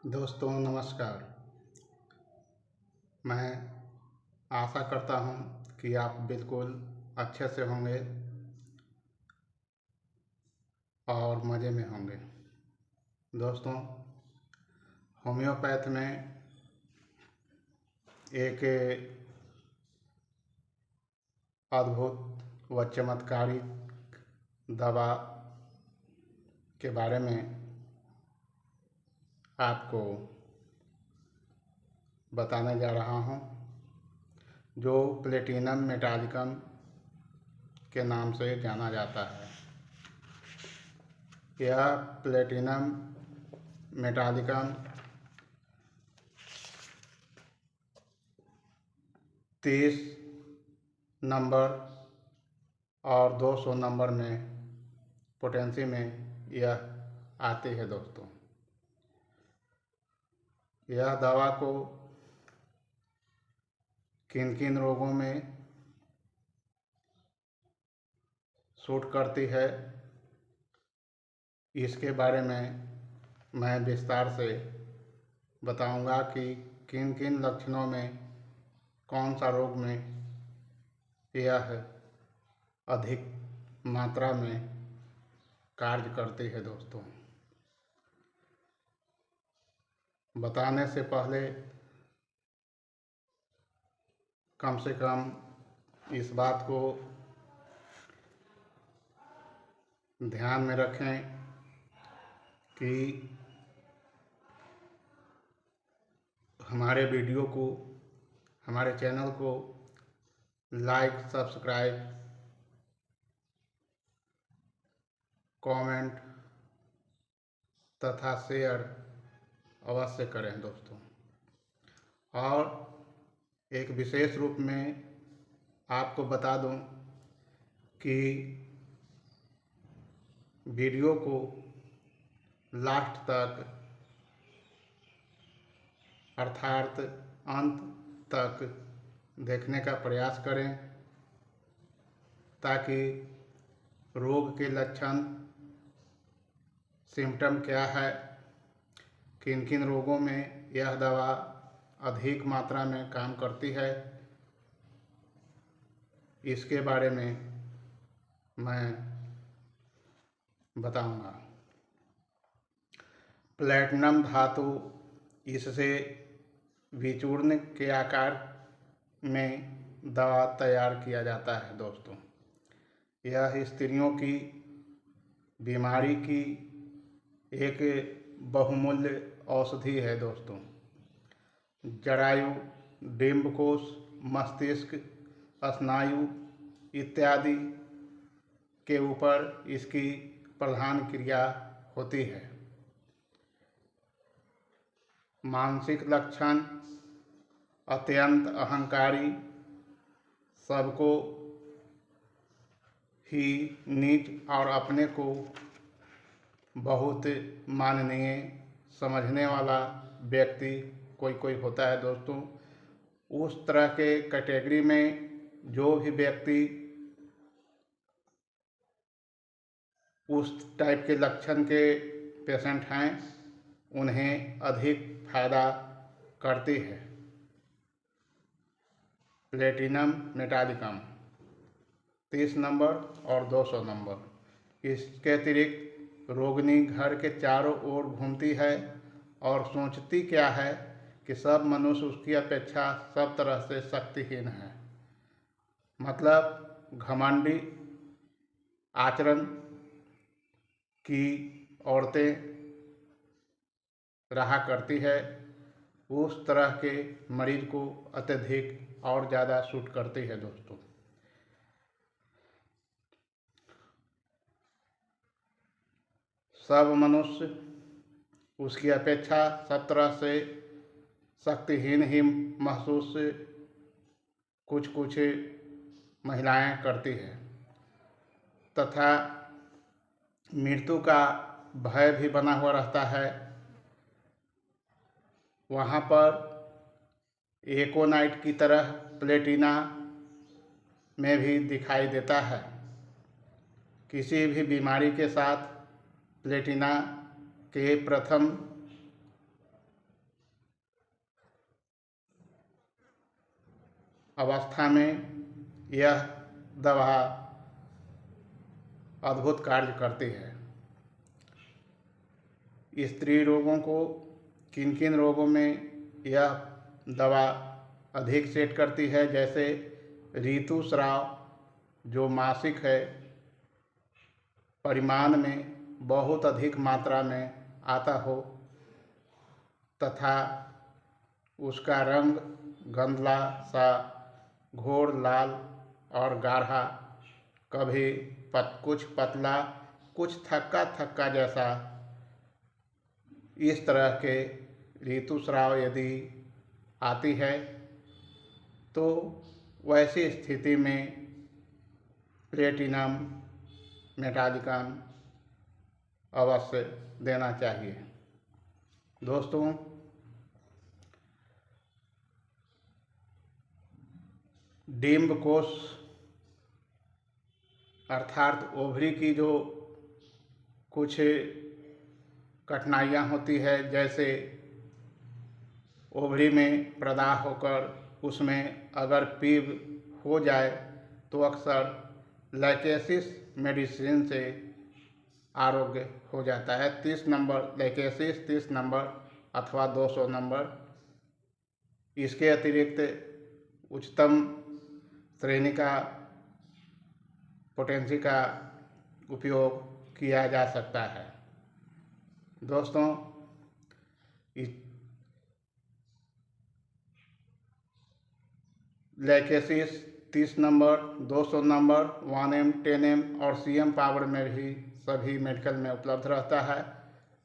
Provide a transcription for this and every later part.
दोस्तों नमस्कार। मैं आशा करता हूँ कि आप बिल्कुल अच्छे से होंगे और मज़े में होंगे। दोस्तों, होम्योपैथ में एक अद्भुत व चमत्कारिक दवा के बारे में आपको बताने जा रहा हूँ, जो प्लेटिनम मेटालिकम के नाम से जाना जाता है। यह प्लेटिनम मेटालिकम 30 नंबर और 200 नंबर में पोटेंसी में यह आती है। दोस्तों, यह दवा को किन किन रोगों में सूट करती है, इसके बारे में मैं विस्तार से बताऊंगा कि किन किन लक्षणों में कौन सा रोग में यह अधिक मात्रा में कार्य करती है। दोस्तों, बताने से पहले कम से कम इस बात को ध्यान में रखें कि हमारे वीडियो को, हमारे चैनल को लाइक, सब्सक्राइब, कमेंट तथा शेयर अवश्य करें। दोस्तों, और एक विशेष रूप में आपको बता दूं कि वीडियो को लास्ट तक अर्थात अंत तक देखने का प्रयास करें, ताकि रोग के लक्षण, सिम्टम क्या है, किन किन रोगों में यह दवा अधिक मात्रा में काम करती है, इसके बारे में मैं बताऊंगा। प्लैटिनम धातु इससे विचूर्ण के आकार में दवा तैयार किया जाता है। दोस्तों, यह स्त्रियों की बीमारी की एक बहुमूल्य औषधि है। दोस्तों, जरायु, डिंबकोश, मस्तिष्क, स्नायु इत्यादि के ऊपर इसकी प्रधान क्रिया होती है। मानसिक लक्षण: अत्यंत अहंकारी, सबको ही नीच और अपने को बहुत माननीय समझने वाला व्यक्ति कोई कोई होता है। दोस्तों, उस तरह के कैटेगरी में जो भी व्यक्ति उस टाइप के लक्षण के पेशेंट हैं, उन्हें अधिक फायदा करती है प्लेटिनम मेटालिकम 30 नंबर और 200 नंबर। इसके अतिरिक्त रोगिणी घर के चारों ओर घूमती है और सोचती क्या है कि सब मनुष्य उसकी अपेक्षा सब तरह से शक्तिहीन है। मतलब घमंडी आचरण की औरतें रहा करती है, उस तरह के मरीज को अत्यधिक और ज़्यादा सूट करती है। दोस्तों, सब मनुष्य उसकी अपेक्षा सब तरह से शक्तिहीन ही महसूस कुछ कुछ महिलाएं करती है, तथा मृत्यु का भय भी बना हुआ रहता है। वहाँ पर एकोनाइट की तरह प्लेटिना में भी दिखाई देता है। किसी भी बीमारी के साथ प्लेटिना के प्रथम अवस्था में यह दवा अद्भुत कार्य करती है। स्त्री रोगों को किन किन रोगों में यह दवा अधिक सेट करती है, जैसे ऋतुस्राव जो मासिक है परिमाण में बहुत अधिक मात्रा में आता हो तथा उसका रंग गंधला सा घोर लाल और गाढ़ा, कभी कुछ पतला कुछ थक्का थक्का जैसा, इस तरह के ऋतुस्राव यदि आती है तो वैसी स्थिति में प्लेटिनम मेटालिकम अवश्य देना चाहिए। दोस्तों, डिंब कोश अर्थात ओवरी की जो कुछ कठिनाइयाँ होती है, जैसे ओवरी में प्रदाह होकर उसमें अगर पीव हो जाए तो अक्सर लाइकेसिस मेडिसिन से आरोग्य हो जाता है। 30 नंबर लाइकेसिस, 30 नंबर अथवा 200 नंबर। इसके अतिरिक्त उच्चतम श्रेणी का पोटेंसी का उपयोग किया जा सकता है। दोस्तों, लाइकेसिस 30 नंबर, 200 नंबर, 1M, 10M और CM पावर में भी सभी मेडिकल में उपलब्ध रहता है।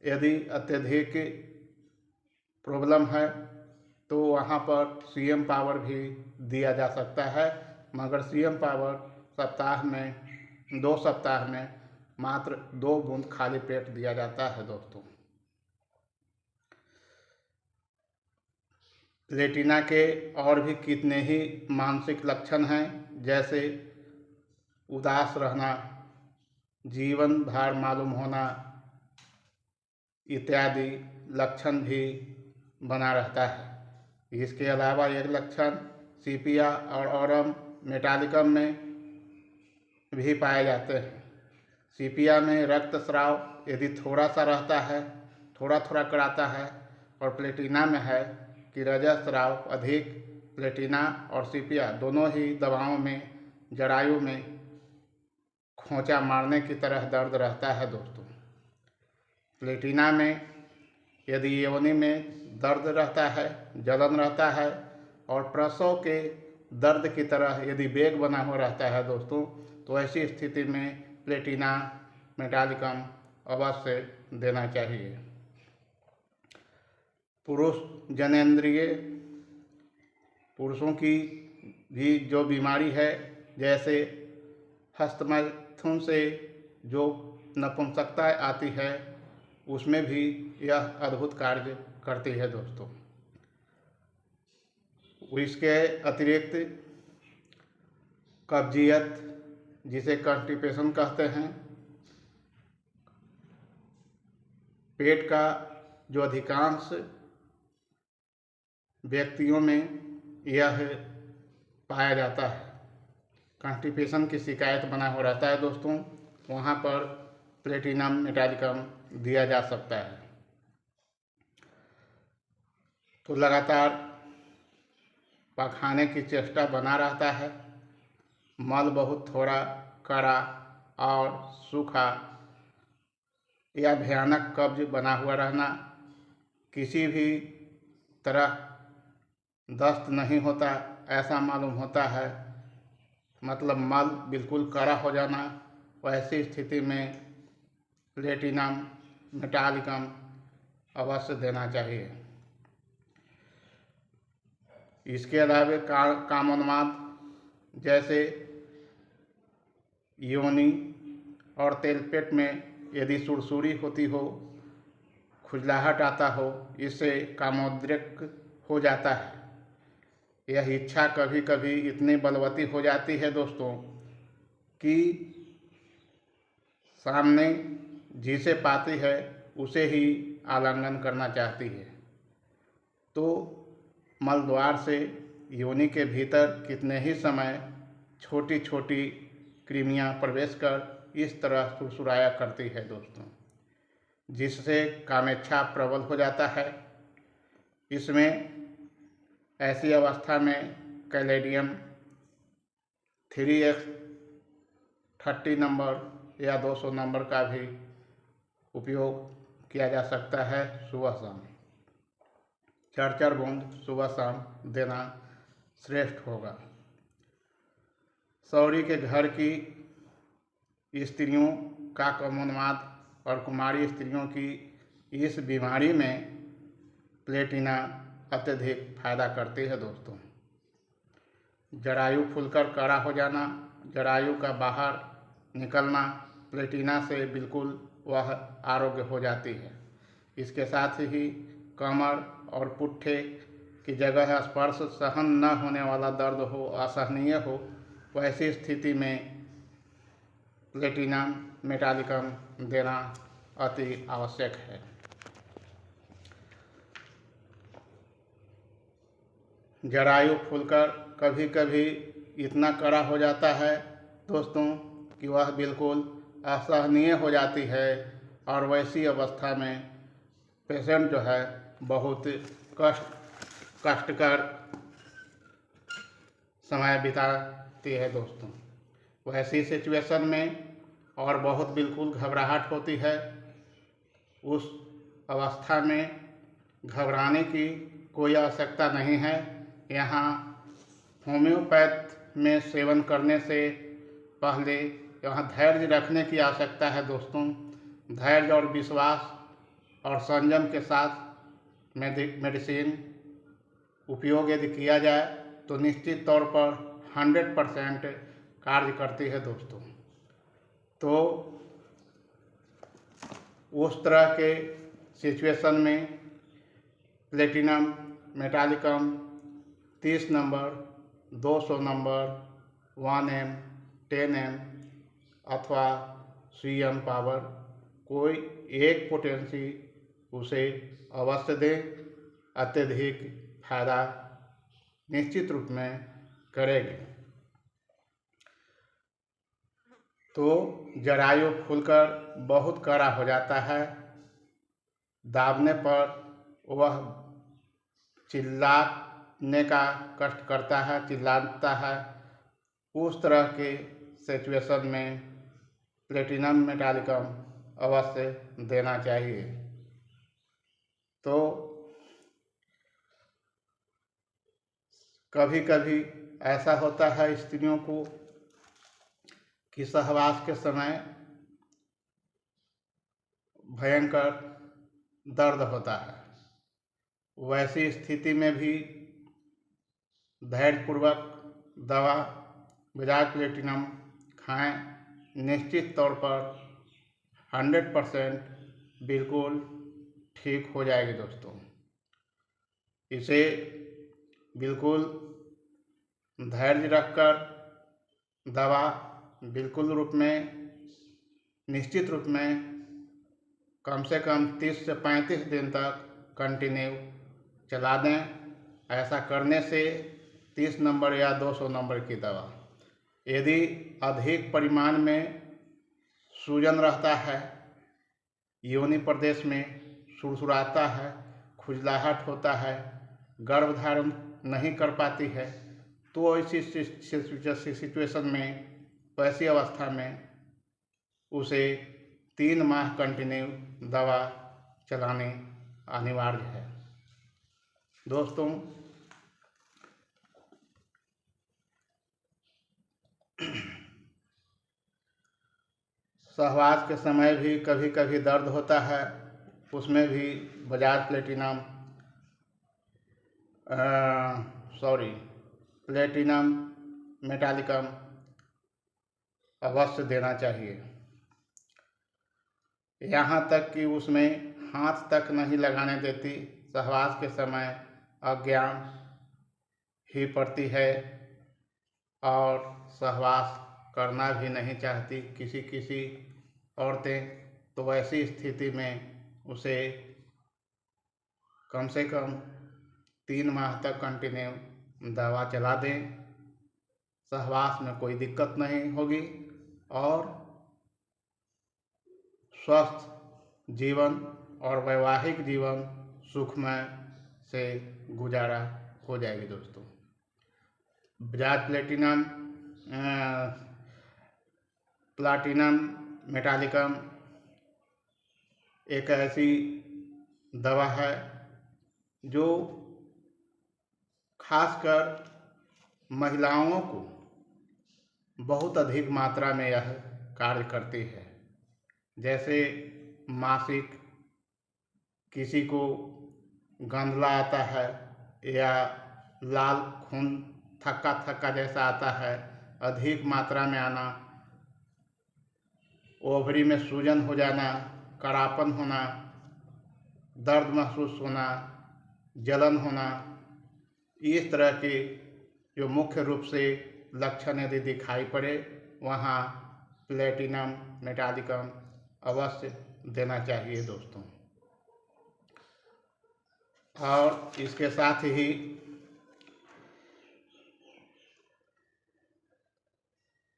यदि अत्यधिक प्रॉब्लम है तो वहाँ पर CM पावर भी दिया जा सकता है, मगर CM पावर सप्ताह में 2 सप्ताह में मात्र 2 बूंद खाली पेट दिया जाता है। दोस्तों, प्लेटिना के और भी कितने ही मानसिक लक्षण हैं, जैसे उदास रहना, जीवन भार मालूम होना इत्यादि लक्षण भी बना रहता है। इसके अलावा एक लक्षण सीपिया और ऑरम मेटालिकम में भी पाए जाते हैं। सीपिया में रक्तस्राव यदि थोड़ा सा रहता है, थोड़ा थोड़ा कराता है, और प्लेटिना में है कि रजस्राव अधिक। प्लेटिना और सीपिया दोनों ही दवाओं में जरायु में खोंचा मारने की तरह दर्द रहता है। दोस्तों, प्लेटिना में यदि योनि में दर्द रहता है, जलन रहता है और प्रसव के दर्द की तरह यदि बेग बना हुआ रहता है दोस्तों, तो ऐसी स्थिति में प्लेटिना मेटालिकम अवश्य देना चाहिए। पुरुष जनेंद्रिय, पुरुषों की भी जो बीमारी है, जैसे हस्तमैथुन से जो नपुंसकता आती है, उसमें भी यह अद्भुत कार्य करती है। दोस्तों, इसके अतिरिक्त कब्जियत, जिसे कॉन्स्टिपेशन कहते हैं, पेट का जो अधिकांश व्यक्तियों में यह पाया जाता है, कॉन्स्टिपेशन की शिकायत बना हो रहता है दोस्तों, वहाँ पर प्लेटिनम मेटालिकम दिया जा सकता है। तो लगातार पखाने की चेष्टा बना रहता है, मल बहुत थोड़ा कड़ा और सूखा या भयानक कब्ज बना हुआ रहना, किसी भी तरह दस्त नहीं होता ऐसा मालूम होता है, मतलब मल बिल्कुल कड़ा हो जाना, वैसी स्थिति में प्लेटिनम मेटालिकम अवश्य देना चाहिए। इसके अलावा कामोन्माद, जैसे योनि और तेलपेट में यदि सुरसुरी होती हो, खुजलाहट आता हो, इससे कामोद्रेक हो जाता है। यह इच्छा कभी कभी इतनी बलवती हो जाती है दोस्तों कि सामने जिसे पाती है उसे ही आलिंगन करना चाहती है। तो मलद्वार से योनि के भीतर कितने ही समय छोटी छोटी कृमियां प्रवेश कर इस तरह सुरसुराया करती है दोस्तों, जिससे कामेच्छा प्रबल हो जाता है। इसमें ऐसी अवस्था में कैलेडियम 3x30 नंबर या 200 नंबर का भी उपयोग किया जा सकता है। सुबह शाम 4-4 बूंद सुबह शाम देना श्रेष्ठ होगा। सौरी के घर की स्त्रियों का कमोन्माद और कुमारी स्त्रियों की इस बीमारी में प्लेटिना अत्यधिक फायदा करती है दोस्तों। जरायु फूलकर कड़ा हो जाना, जरायु का बाहर निकलना, प्लेटिना से बिल्कुल वह आरोग्य हो जाती है। इसके साथ ही कमर और पुट्ठे की जगह स्पर्श सहन न होने वाला दर्द हो, असहनीय हो, वैसी स्थिति में प्लेटिनम मेटालिकम देना अति आवश्यक है। जरायु फूलकर कभी कभी इतना कड़ा हो जाता है दोस्तों कि वह बिल्कुल असहनीय हो जाती है और वैसी अवस्था में पेशेंट जो है बहुत कष्टकर समय बिताती है दोस्तों। वैसी सिचुएशन में और बहुत बिल्कुल घबराहट होती है। उस अवस्था में घबराने की कोई आवश्यकता नहीं है। यहाँ होम्योपैथ में सेवन करने से पहले यहाँ धैर्य रखने की आवश्यकता है दोस्तों। धैर्य और विश्वास और संयम के साथ मेडिसिन उपयोग यदि किया जाए तो निश्चित तौर पर 100% कार्य करती है दोस्तों। तो उस तरह के सिचुएशन में platinum metallicum 30 number, 200 number, 1M, 10M अथवा CM पावर कोई एक पोटेंसी उसे अवश्य दें, अत्यधिक फायदा निश्चित रूप में करेगी। तो जरायु फूलकर बहुत कड़ा हो जाता है, दाबने पर वह चिल्लाने का कष्ट करता है, चिल्लाता है। उस तरह के सिचुएशन में प्लेटिनम मेटालिकम अवश्य देना चाहिए। तो कभी कभी ऐसा होता है स्त्रियों को कि सहवास के समय भयंकर दर्द होता है। वैसी स्थिति में भी धैर्यपूर्वक दवा बजाज प्लेटिनम खाएं, निश्चित तौर पर 100% बिल्कुल ठीक हो जाएगी दोस्तों। इसे बिल्कुल धैर्य रखकर दवा बिल्कुल रूप में निश्चित रूप में कम से कम 30 से 35 दिन तक कंटिन्यू चला दें। ऐसा करने से 30 नंबर या 200 नंबर की दवा, यदि अधिक परिमाण में सूजन रहता है, योनि प्रदेश में सुरसुराता है, खुजलाहट होता है, गर्भधारण नहीं कर पाती है, तो ऐसी सिचुएशन में, वैसी अवस्था में उसे 3 माह कंटिन्यू दवा चलानी अनिवार्य है दोस्तों। सहवास के समय भी कभी कभी दर्द होता है, उसमें भी बजाज प्लेटिनम मेटालिकम अवश्य देना चाहिए। यहाँ तक कि उसमें हाथ तक नहीं लगाने देती। सहवास के समय अज्ञान ही पड़ती है और सहवास करना भी नहीं चाहती किसी औरतें। तो ऐसी स्थिति में उसे कम से कम 3 माह तक कंटिन्यू दवा चला दें। सहवास में कोई दिक्कत नहीं होगी और स्वस्थ जीवन और वैवाहिक जीवन सुखमय से गुजारा हो जाएगी दोस्तों। बजाज प्लाटिनम मेटालिकम एक ऐसी दवा है जो खासकर महिलाओं को बहुत अधिक मात्रा में यह कार्य करती है। जैसे मासिक, किसी को गंधला आता है या लाल खून थक्का थक्का जैसा आता है, अधिक मात्रा में आना, ओवरी में सूजन हो जाना, कड़ापन होना, दर्द महसूस होना, जलन होना, इस तरह के जो मुख्य रूप से लक्षण यदि दिखाई पड़े वहाँ प्लेटिनम मेटालिकम अवश्य देना चाहिए दोस्तों। और इसके साथ ही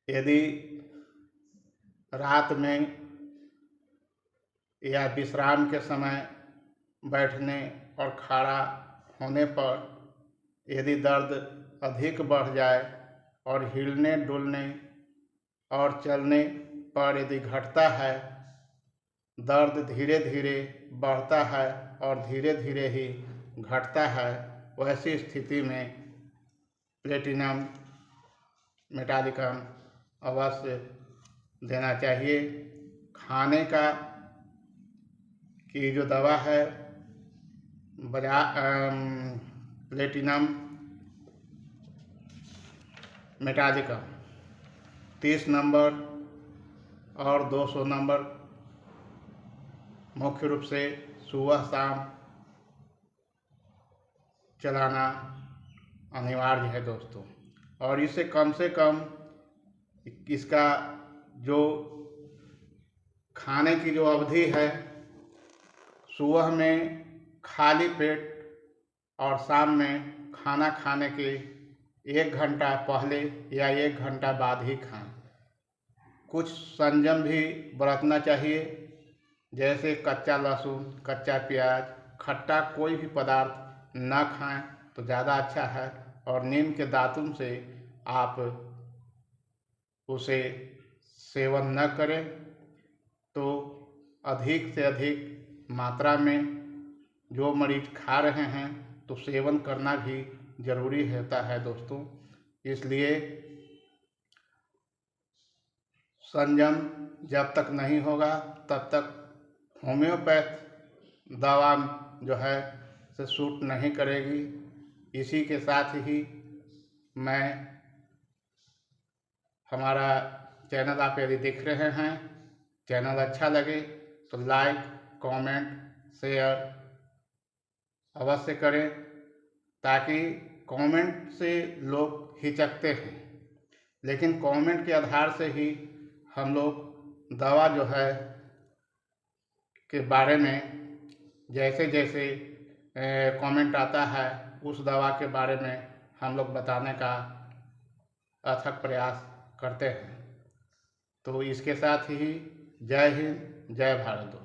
यदि रात में या विश्राम के समय बैठने और खड़ा होने पर यदि दर्द अधिक बढ़ जाए और हिलने डुलने और चलने पर यदि घटता है, दर्द धीरे धीरे बढ़ता है और धीरे धीरे ही घटता है, वैसी स्थिति में प्लेटिनम मेटालिकम अवश्य देना चाहिए। खाने का की जो दवा है प्लेटिनम मेटालिकम 30 नंबर और 200 नंबर मुख्य रूप से सुबह शाम चलाना अनिवार्य है दोस्तों। और इसे कम से कम इसका जो खाने की जो अवधि है, सुबह में खाली पेट और शाम में खाना खाने के 1 घंटा पहले या 1 घंटा बाद ही खाएं। कुछ संयम भी बरतना चाहिए, जैसे कच्चा लहसुन, कच्चा प्याज, खट्टा कोई भी पदार्थ न खाएं तो ज़्यादा अच्छा है। और नीम के दातुन से आप उसे सेवन न करें तो अधिक से अधिक मात्रा में जो मरीज खा रहे हैं तो सेवन करना भी जरूरी होता है दोस्तों। इसलिए संयम जब तक नहीं होगा तब तक होम्योपैथ दवा जो है से सूट नहीं करेगी। इसी के साथ ही मैं हमारा चैनल आप यदि देख रहे हैं, चैनल अच्छा लगे तो लाइक, कमेंट, शेयर अवश्य करें, ताकि कमेंट से लोग हिचकते हैं, लेकिन कमेंट के आधार से ही हम लोग दवा जो है के बारे में जैसे जैसे कमेंट आता है उस दवा के बारे में हम लोग बताने का अथक प्रयास करते हैं। तो इसके साथ ही जय हिंद, जय भारत।